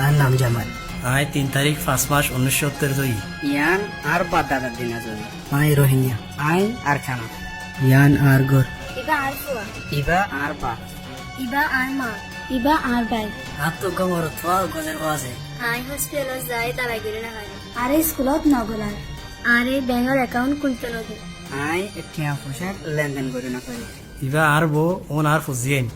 আর নাম জামাল। আয় 3 তারিখ 5 মাস 1972 ইয়ান আর বাদাদা দিনা জরি। আয় রোহিঙ্গা। আয় আর খানা। ইয়ান আর গর। ইবা আর ফুয়া। ইবা আর বা। ইবা আর মা। ইবা আর ভাই। হাত তো গমর থোয়া গজের বাজে। আই হসপিটালত যাই তারা গিরে না হয় আরে স্কুলত নগলার আরে ব্যাংকের অ্যাকাউন্ট খুলতে নগে আয় টিয়া পয়সার লেনদেন করে না করে। ইবা আর বো ওন আর ফুজিয়েন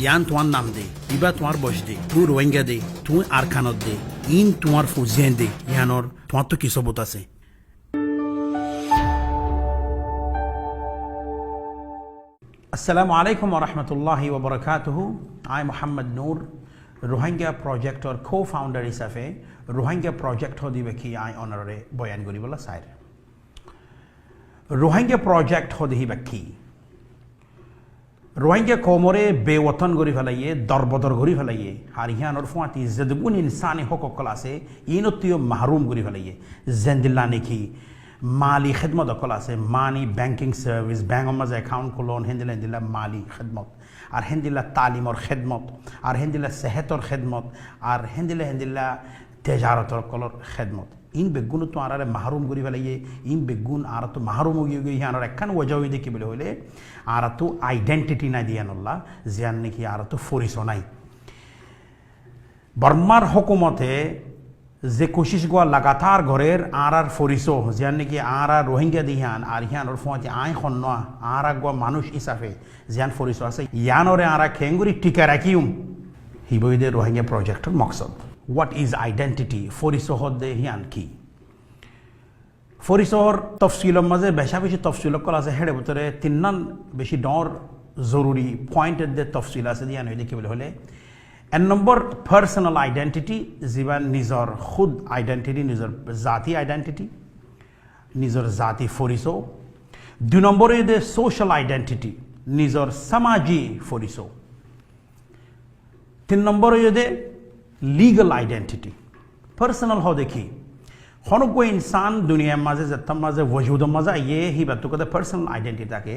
ইয়ান তোমার নাম দে, ইবা তোমার বয়স দে, তুই রোহিঙ্গা দে, তুই আর খানত দে, ইন তোমার ফুজিয়েন দে, ইয়ানোর তোমার তো কি সবত আছে। আসসালামু আলাইকুম ওয়া রাহমাতুল্লাহি ওয়া বারাকাতুহু। আই মোহাম্মদ নূর রোহিঙ্গা প্রজেক্টর কো ফাউন্ডার হিসাবে রোহিঙ্গা প্রজেক্ট দিবে কি আই অনারে বয়ান করিবলা চাই। রোহিঙ্গা প্রজেক্ট দিবা কি রোহিঙ্গা কমরে বেওতন গড়ি ফেলাইয়ে দরবদর গড়ি ফেলাইয়ে আর ইহানোর ফুয়াতি যেদগুন ইনসানি হককল আছে ইনতিও মাহরুম গড়ি ফেলাইয়ে জেন্দিল্লা নেকি মালি খেদমত অকল আছে মানি ব্যাংকিং সার্ভিস ব্যাংকৰ মাঝে একাউন্ট খোলন হেন্দিলা হেন্দিলা মালি খেদমত আর হেন্দিলা তালিমর খেদমত আর হেন্দিলা সেহতর খেদমত আর হেন্দিলা হেন্দিলা তেজারতর কলর খেদমত ইন বেগুন তো আরে মাহরুম করি ফেলাইয়ে ইন বেগুন আর তো মাহরুম গিয়ে গিয়ে আর একখান ওজাও দেখি বলে হলে আর তো আইডেন্টিটি নাই দিয়ানুল্লাহ জিয়ান নাকি আর তো ফরিস নাই বর্মার হুকুমতে যে কোশিশ গোয়া লাগাতার ঘরের আর ফরিসো জিয়ান নাকি আর রোহিঙ্গা দিহান আর হিয়ান ওর ফোঁতে আই খন্না আর গোয়া মানুষ হিসাবে জিয়ান ফরিসো আছে ইয়ানরে আর খেঙ্গুরি টিকা রাখিউম হিবইদে রোহিঙ্গা প্রজেক্টের মকসদ। What is identity? ফরিসহর দে হিয়ান কি ফরিসহর তফসিলর মাঝে বেশা বেশি তফসিল কল আছে হেডে ভিতরে তিনান বেশি ডর জরুরি পয়েন্টের দে তফসিল আছে দিয়ান হয়ে দেখি বলে হলে এক নম্বর পার্সোনাল আইডেন্টিটি যিবান নিজর খুদ আইডেন্টিটি নিজর জাতি আইডেন্টিটি নিজর জাতি ফরিসো। 2 নম্বরে দে সোশ্যাল আইডেন্টিটি নিজর সামাজি ফরিসো। 3 নম্বরে দে লিগাল আইডেন্টিটি পার্সোনাল हो देखी हन कोई इंसान दुनिया माजे जत्तम माजे वजूद माजे ये ही बात तो कदे पर्सनल आइडेंटिटी ताके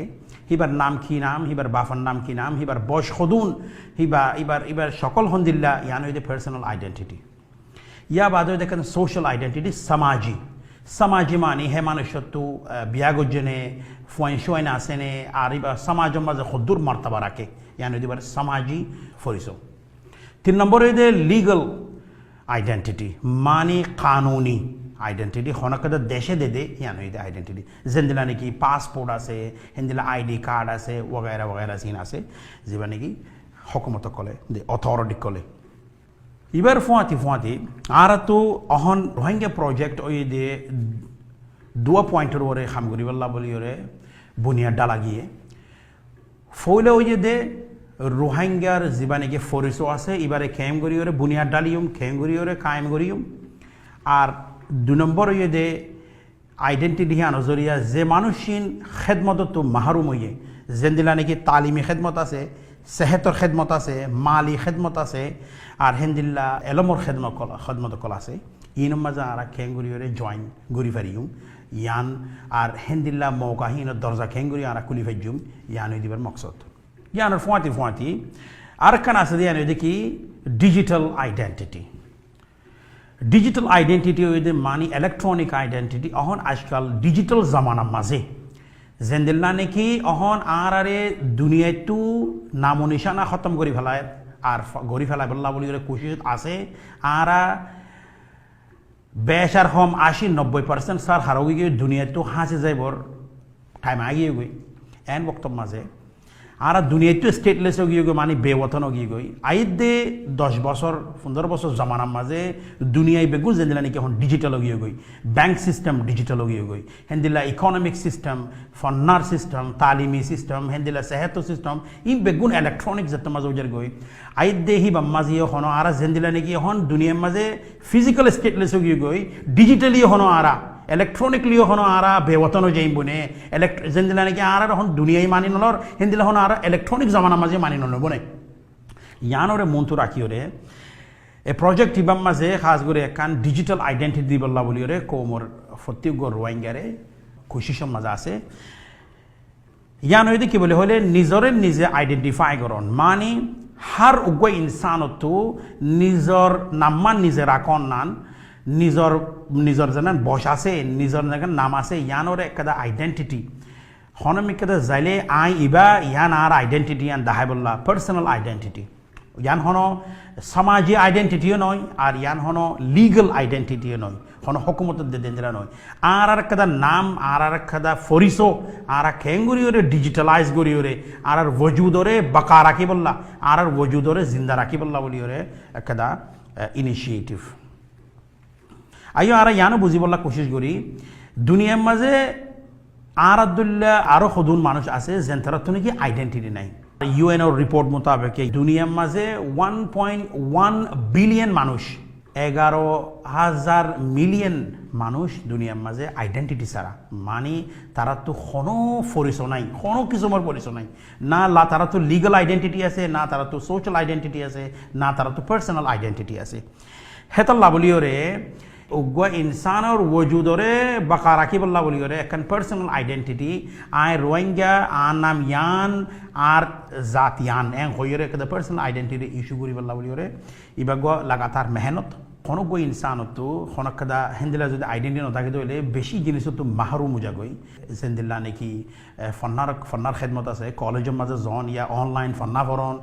हिबार नाम की नाम हिबार बाफन नाम की नाम हिबार बश खदून हिबार शकल हंदिल्ला यानो ये पर्सनल आइडेंटिटी या बाद देखें सोशल आइडेंटिटी समाजी मानी है मनुष्यत्व बियागुजने फुआइन आसेने और हिबार समाज माजे खुदूर मर्तबा रखे यानो ये समाजी फरिसो। 3 নম্বর দে লিগাল আইডেন্টিটি মানে কানুনি আইডেন্টিটি হনকদ দেশে দে দে ইয়ান হইতে আইডেন্টিটি জেন্দিলা নাকি পাসপোর্ট আছে হেন্দিলা আইডি কার্ড আছে ওগায়রা ওগায়রা সিন আছে যেবা নাকি হকুমত কলে দে অথরিটি কলে এবার ফুয়াতি আর তো অহন রোহিঙ্গা প্রজেক্ট ওই দে 2 পয়েন্টের ওরে খামগুরিবাল্লা বলি ওরে বুনিয়াদ ডালা গিয়ে ফইলে ওই যে দে রোহিঙ্গার যিবা নাকি ফরিসো আছে এবারে খেম গরিয়রে বুনিয়াদ ডালিউম খেম গরিয়রে কায়েম গরিউম আর 2 নম্বর ইয়ে দে আইডেন্টিটি হিয়া নজরিয়া যে মানুষিন খেদমত তো মাহরুম হইয়ে জেন্দিলা নাকি তালিমি খেদমত আছে সেহতর খেদমত আছে মালি খেদমত আছে আর হেন্দিল্লা এলমর খেদমত কল আছে ইন মাজা আর খেম গরিয়রে জয়েন গরি ফারিউম ইয়ান আর হেন্দিল্লা মৌকাহীন দরজা খেম গরি আর কুলি ফাইজুম ইয়ান দিবার মকসদ। यान ফুয়াতি আর কান আছে দিয়ান দেখি ডিজিটাল আইডেন্টিটি ওই মানি ইলেকট্রনিক আইডেন্টিটি অহন আজকাল ডিজিটাল জামানা মাঝে জেন্দিল্লা নাকি অহন আর আরে দুনিয়ায় তো নামো নিশানা খতম করি ফেলায় আর গড়ি ফেলায় বল্লা বলি কোশিশ আছে আর বেশ আর হম 80-90% সার হারোগি গিয়ে দুনিয়ায় তো হাসে যাইবর টাইম আগিয়ে গই এন বক্তব্য মাঝে আর দুনিয়ায় তো স্টেটলেস গিয়ে গই মানে বেওতন গিয়ে গই আইত দে 10 বছর 15 বছর জমানার মাঝে দুনিয়ায় বেগুন জেন্দিলা নাকি এখন ডিজিটাল গিয়ে গই ব্যাংক সিস্টেম ডিজিটাল গিয়ে গই হেন্দিলা ইকোনমিক সিস্টেম ফন্নার সিস্টেম তালিমি সিস্টেম হেন্দিলা সেহত সিস্টেম ই বেগুন ইলেকট্রনিক যত মাঝে উজার গই আইত দে হি বাম্মাজি হনো আর জেন্দিলা নাকি এখন দুনিয়ার মাঝে ফিজিক্যাল স্টেটলেস গিয়ে গই ডিজিটালি হনো আরা ইলেকট্রনিকলিও হনো আর বেওতনও যাই বনে জেন্দিলা নাকি আর এখন দুনিয়ায় মানি নলর হেন্দিলা হনো আর ইলেকট্রনিক জামানা মাঝে মানি নল বনে ইয়ানরে মন্তু রাখিওরে এ প্রজেক্ট ইবাম মাঝে খাস করে একান ডিজিটাল আইডেন্টিটি দিবল্লা বলিওরে কোমর ফতিগ রোহিঙ্গারে কোশিশম মাঝে আছে ইয়ান হইতে কি বলে হলে নিজরে নিজে আইডেন্টিফাই করন মানে har ugwa insanatu nizor namman নিজে রাখন নান নিজর নিজর জানান বস আছে নিজর জানান নাম আছে ইয়ানোর একটা identity হনমিক kada zaile ai iba yan ar identity and dahabulla personal identity yan hono samaji identity noy ar yan hono legal identity noy hono hukumat de dendra noy ar kada nam ar kada foriso ar kenguri ore digitalize gori ore ar wujudore baqa rakibulla ar wujudore zinda rakibulla boli ore kada initiative ayo ara yano bujibulla koshish gori duniyar maze আর আব্দুল্লাহ আরো খুদুন মানুষ আছে যেনতারা তো নাকি identity নাই UNO report মোতাবেক দুনিয়ার মাঝে 1.1 billion মানুষ 11,000 মিলিয়ন মানুষ দুনিয়ার মাঝে আইডেন্টিটি ছাড়া মানে তারা তো কোনো পরিচয় নাই কোনো কিছুর পরিচয় নাই না তারা তো লিগাল আইডেন্টিটি আছে না তারা তো সোশ্যাল আইডেন্টিটি আছে না তারা তো পার্সোনাল আইডেন্টিটি আছে হেতাল্লা বলিওরে উগ্র ইনসানোর ওজুদরে বাকা রাখিবল্লা বলিওরে এখন পার্সোনাল আইডেন্টিটি আয় রোহিঙ্গা আর নাম ইয়ান আর জাত ইয়ান এং হইরে কদা পার্সোনাল আইডেন্টিটি ইস্যু করিবল্লা বলিওরে ইবাগ লাগাতার মেহনত কোনো গো ইনসানতো খনকদা হেন্দিলা যদি আইডেন্টিটি নথাকে দইলে বেশি জিনিস তো মাহরুম যাগই সেন্দিল্লা নাকি ফন্নার খেদমত আছে কলেজের মাঝে জন ইয়া অনলাইন ফন্না ফরন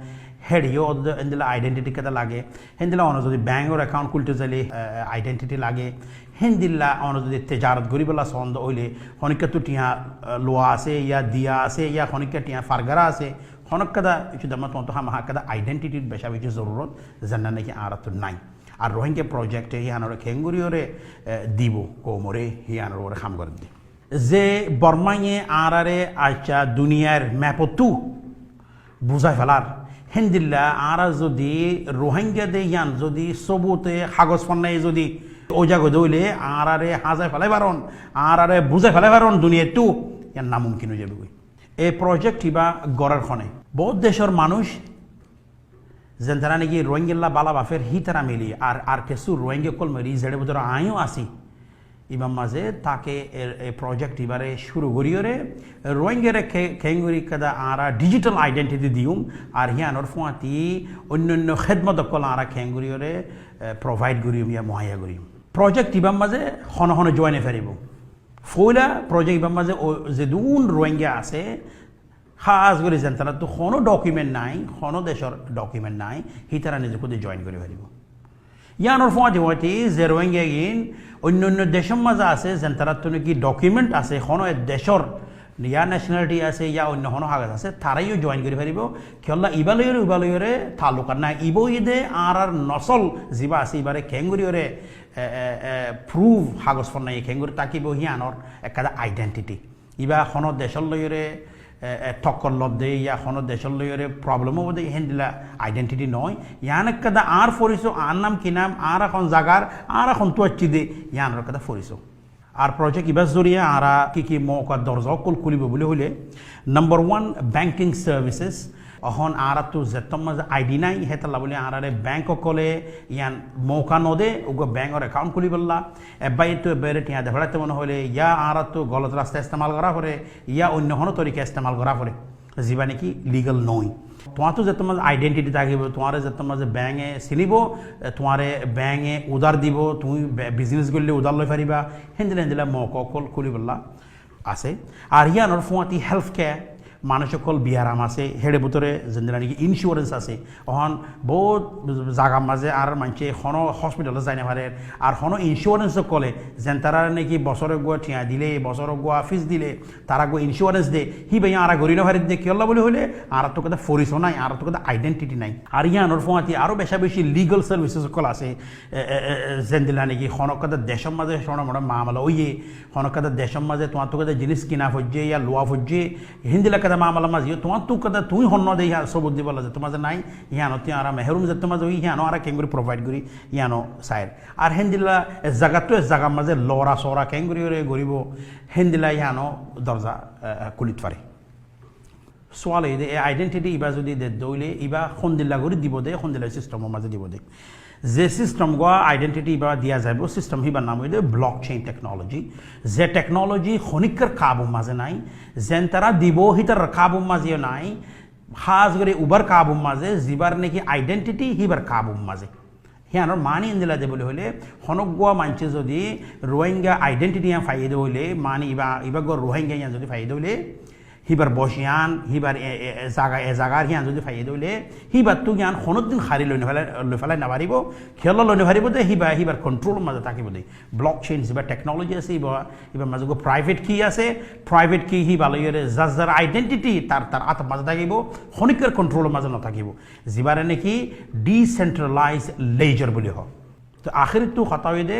হেডিও হেন্দিলা আইডেন্টিটি কেদা লাগে হেন্দিলা অন যদি ব্যাঙ্কর অ্যাকাউন্ট খুলতে চাইলে আইডেন্টিটি লাগে হেন্দিল্লা অন যদি তেজারত গরিবলা সন্দ হইলে খনিকা তো টিয়া লোয়া আছে ইয়া দিয়া আছে ইয়া খনিকা টিয়া ফারগারা আছে খনকদা কিছু দামা তো হামা কাদা আইডেন্টিটির বেশা বেশি জরুরত জানা নাকি আর তো নাই আর রোহিঙ্গা প্রজেক্টে হিয়ানোর খেঙ্গুরিওরে দিব কোমরে হিয়ানোর ওরে খাম করে দি যে বর্মাইয়ে আরারে আচ্ছা দুনিয়ার ম্যাপতু বুঝাই ফেলার হেন্দিল্লা আরা যদি রোহিঙ্গা দে ইয়ান যদি সবুতে কাগজ পান্নাই যদি ওজাগ দইলে আরারে হাজাই ফেলাই পারন আরারে বুঝাই ফেলাই পারন দুনিয়ার টু ইয়ার নামুমকিন হয়ে যাবে এই প্রজেক্ট ইবা গড়ার খনে বহুত দেশের মানুষ যেন তারা নাকি রোহিঙ্গা বালা বাফের হি তারা মিলি আর কিছু রোহিঙ্গা কল মেরি জেডে ভিতরে আইও আসি ইমাম মাঝে তাকে এই প্রজেক্ট এবারে শুরু করিওরে রোহিঙ্গারে খেঙ্গুরি কাদা আরা ডিজিটাল আইডেন্টিটি দিউম আর হিয়ানোর ফুয়াতি অন্য খেদমত কল আরা খেঙ্গুরিওরে প্রোভাইড করিম ইয়া মহাইয়া করিম প্রজেক্ট ইমাম মাঝে হন হন জয়েনে ফেরিব ফইলা প্রজেক্ট ইমাম মাঝে যে দুন রোহিঙ্গা আছে খাস করে যেন তারা তো কোনো ডকুমেন্ট নাই কোনো দেশের ডকুমেন্ট নাই হি তারা নিজকে জয়েন করে ফেলিব ইয়ানোর ফুয়াতি যে রোহিঙ্গা গিন অন্য দেশের মাঝে আছে যেন তারা তো নাকি ডকুমেন্ট আছে কোনো দেশের ইয়া ন্যাশনালিটি আছে ইয়া অন্য কোনো কাগজ আছে তারাইও জয়েন করে ফেলিব কেলা ইবালয়রে তালুকার না ইবো ইদে আর নসল যা আছে এবারে খেঙ্গুরিওরে প্রুভ কাগজ ফোন খেঙ্গুরি তাকিব হিয়ানোর একটা আইডেন্টিটি ইবা কোনো দেশের লয়রে ঠক্কর লদ্দে ইয়া কোনো দেশের লয়রে প্রবলেমও বোধ হেন্দিলা আইডেন্টিটি নয় ইয়ান একটা আর ফরিছো আর নাম কি নাম আর এখন জাগার আর এখন তুয়াচ্ছি দে ইয়ানোর একটা ফরিছো আর প্রজেক্ট ইবাস জরিয়া আরা কি মৌকা দরজা কল খুলিব বলে হইলে নাম্বার 1 ব্যাংকিং সার্ভিসেস অহন আরা তো যেতম মাঝে আইডি নাই হেতাল্লা বলে আরারে ব্যাংক কলে ইয়ান মৌকা নদে ওগো ব্যাংকের অ্যাকাউন্ট খুলি বললা এবাই তো এবারে টিয়া দেখাতে মনে হলে ইয়া আরা তো গলত রাস্তা ইস্তেমাল করা পরে ইয়া অন্য কোনো তরিকা ইস্তেমাল করা পরে যা নাকি লিগাল নয় তোমার তো যেত মাঝে আইডেন্টিটি থাকিব তোমার যেত মাঝে ব্যাংকে চিনিব তোমার ব্যাংকে উদার দিব তুমি বিজনেস করলে উদার লই পারিবা হেন্দিলা মৌকা কল খুলি বললা আছে আর ইয়ানোর ফুয়াতি হেলথ কেয়ার মানুষ সকল বিয়ারাম আছে হেডে ভিতরে যেন নাকি ইন্স্যুরেন্স আছে অহন বহুত জায়গার মাঝে আর মানুষে কোনো হসপিটালে যাই না পারে আর কোনো ইন্স্যুরেন্স কলে যেন তারা নাকি বছরে গোয়া ঠিয়া দিলে বছরে গোয়া ফিস দিলে তারা গো ইন্স্যুরেন্স দে হি ভাই আর গড়ি না পারে দিয়ে কেলা বলে হলে আর তো কথা ফরিসও নাই আর তো কথা আইডেন্টিটি নাই আর ইয়ানোর ফোঁয়াতি আরও বেশি লিগাল সার্ভিসেস সকল আছে যেন দিলা নাকি হনকাদা দেশের মাঝে সোনা মোটা মামলা ওইয়ে হনকাদা দেশের মাঝে তোমার তো কথা জিনিস কিনা ফজ্জে ইয়া লোয়া ফজ্জে হিন্দিলা মামলা মাঝি তোমার তো কথা তুই হন্য দে ইয়া সবুজ দিব যে তোমার নাই ইয়ানো তুই আর মেহরুম যে তোমার ওই ইয়ানো আর কেঙ্গুরি প্রোভাইড করি ইয়ানো সাইড আর হেন্দিলা জায়গাতো জায়গার মাঝে লড়া সরা কেঙ্গুরি গরিব হেন্দিলা ইয়ানো দরজা কুলিত পারে সোয়াল এই আইডেন্টিটি ইবা যদি দে দইলে ইবা সন্দিল্লা করে দিব দে সন্দিল্লা সিস্টেমের মাঝে দিব দে যে সিস্টেম গোয়া আইডেন্টিটি ইবা দিয়া যাব সিস্টেম হিবার নাম হইলে ব্লক চেইন টেকনোলজি যে টেকনোলজি খনিকার কাবু মাঝে নাই যেন তারা দিব হিতার কাবু মাঝে নাই খাস করে উবার কাবুম মাঝে জিবার নাকি আইডেন্টিটি হিবার কাবুম মাঝে হিয়ানোর মানি ইন্দিলা যে বলে হলে হনগুয়া মানছে যদি রোহিঙ্গা আইডেন্টিটি ফাইদে হইলে মানি ইবা রোহিঙ্গা ইয়ান যদি ফাইদে হইলে হিবার বসিয়ান হিবার জাগার হিয়ান যদি ফাইদে হইলে হিবার তো জ্ঞান হনদিন হারি লৈ ফেলাই নাবারিব খেল লৈ নাবারিব যে হিবার কন্ট্রোল মাঝে থাকিব দেই ব্লক চেইন হিবার টেকনোলজি আছে ইবার মাঝে প্রাইভেট কি আছে প্রাইভেট কি হিবা লইরে যার আইডেন্টিটি তার আত মাঝে থাকিব হনিকের কন্ট্রোলের মাঝে নথাকিব যিবারে নাকি ডিসেন্ট্রালাইজ লেজার বলি হয় তো আখির তো কথা দে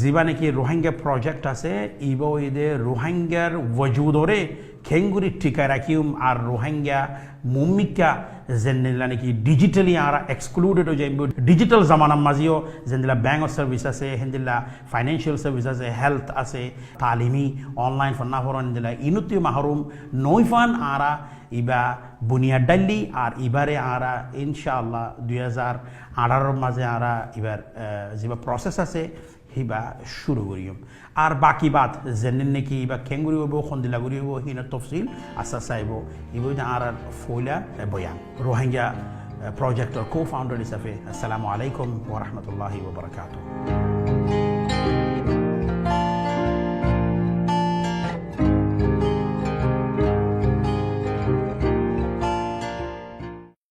যিবা নাকি রোহিঙ্গা প্রজেক্ট আছে ইবো ইদে রোহিঙ্গার ওজুদরে খেঙ্গুরি টিকায় রাখিম আর রোহিঙ্গা মুমিকা যেনিলা নাকি ডিজিটালি আর এক্সক্লুডেড হয়ে যাইব ডিজিটাল জামানার মাঝিও যেনিলা ব্যাংক সার্ভিস আছে হেন্দিলা ফাইন্যান্সিয়াল সার্ভিস আছে হেলথ আছে তালিমি অনলাইন ফন্নাফরন দিলা ইনুতি মাহরুম নৈফান আরা ইবা বুনিয়াদ ডাল্লি আর ইবারে আরা ইনশাআল্লাহ 2018 মাঝে আরা ইবার যেবা প্রসেস আছে হিবা শুরু করিম আর বাকি বাত যেন নাকি ইবা খেঙ্গুরি হইব খন্দিলা করি হইব হিনা তফসিল আশা চাইব ইবই আর ফইলা বয়ান রোহিঙ্গা প্রজেক্টর কো ফাউন্ডার হিসাবে আসসালামু আলাইকুম ওয়া রাহমাতুল্লাহি ওয়া বারাকাতুহু